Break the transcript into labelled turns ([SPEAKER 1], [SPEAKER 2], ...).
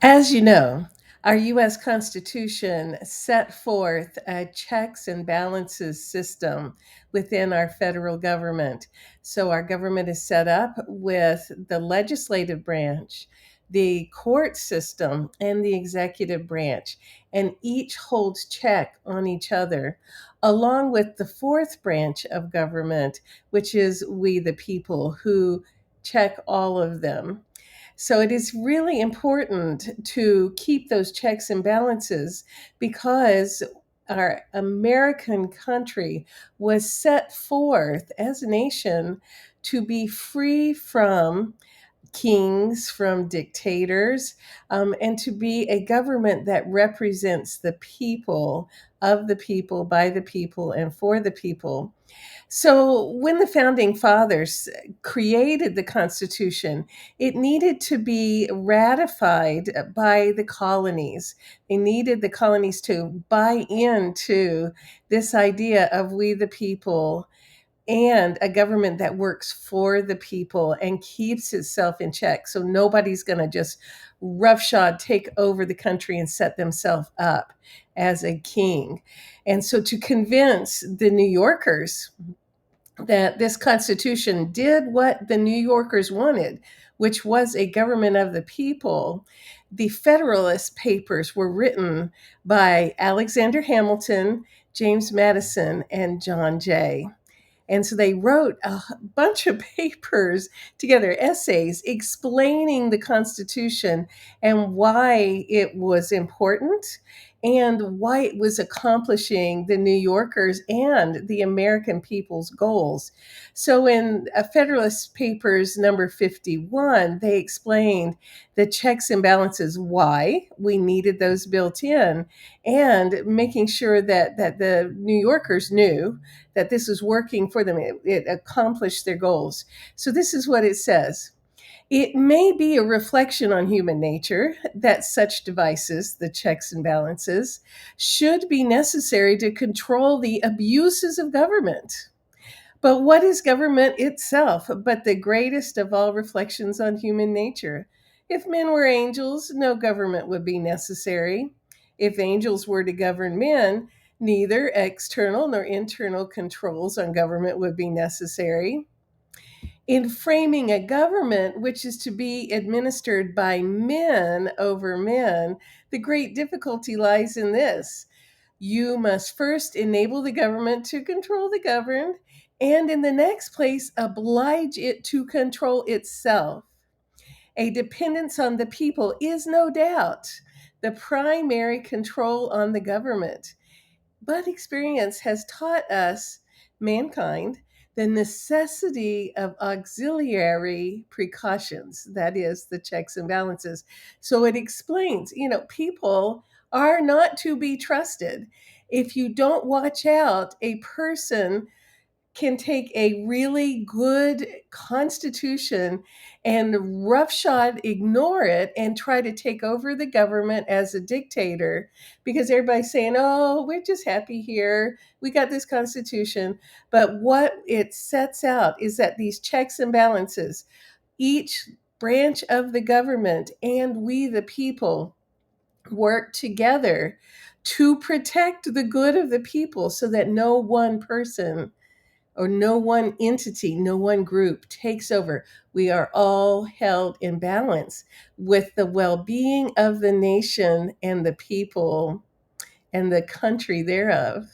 [SPEAKER 1] As you know, our US Constitution set forth a checks and balances system within our federal government. So, our government is set up with the legislative branch, the court system, and the executive branch, and each holds check on each other, along with the fourth branch of government, which is we the people, who check all of them. So it is really important to keep those checks and balances because our American country was set forth as a nation to be free from kings, from dictators, and to be a government that represents the people, of the people, by the people, and for the people. So, when the founding fathers created the Constitution, it needed to be ratified by the colonies. They needed the colonies to buy into this idea of we the people and a government that works for the people and keeps itself in check. So, nobody's going to just roughshod take over the country and set themselves up as a king. And so, to convince the New Yorkers that this Constitution did what the New Yorkers wanted, which was a government of the people. The Federalist Papers were written by Alexander Hamilton, James Madison, and John Jay. And so they wrote a bunch of papers together, essays explaining the Constitution and why it was important and why it was accomplishing the New Yorkers and the American people's goals. So in Federalist Papers number 51, they explained the checks and balances, why we needed those built in, and making sure that the New Yorkers knew that this is working for them. It accomplished their goals. So this is what it says. It may be a reflection on human nature that such devices, the checks and balances, should be necessary to control the abuses of government. But what is government itself but the greatest of all reflections on human nature? If men were angels, no government would be necessary. If angels were to govern men, neither external nor internal controls on government would be necessary. In framing a government which is to be administered by men over men, the great difficulty lies in this: you must first enable the government to control the governed, and in the next place, oblige it to control itself. A dependence on the people is no doubt the primary control on the government. But experience has taught us, mankind, the necessity of auxiliary precautions, that is, the checks and balances. So it explains, people are not to be trusted. If you don't watch out, a person can take a really good constitution and roughshod ignore it and try to take over the government as a dictator because everybody's saying, oh, we're just happy here. We got this constitution. But what it sets out is that these checks and balances, each branch of the government and we, the people, work together to protect the good of the people so that no one person or no one entity, no one group takes over. We are all held in balance with the well being of the nation and the people and the country thereof.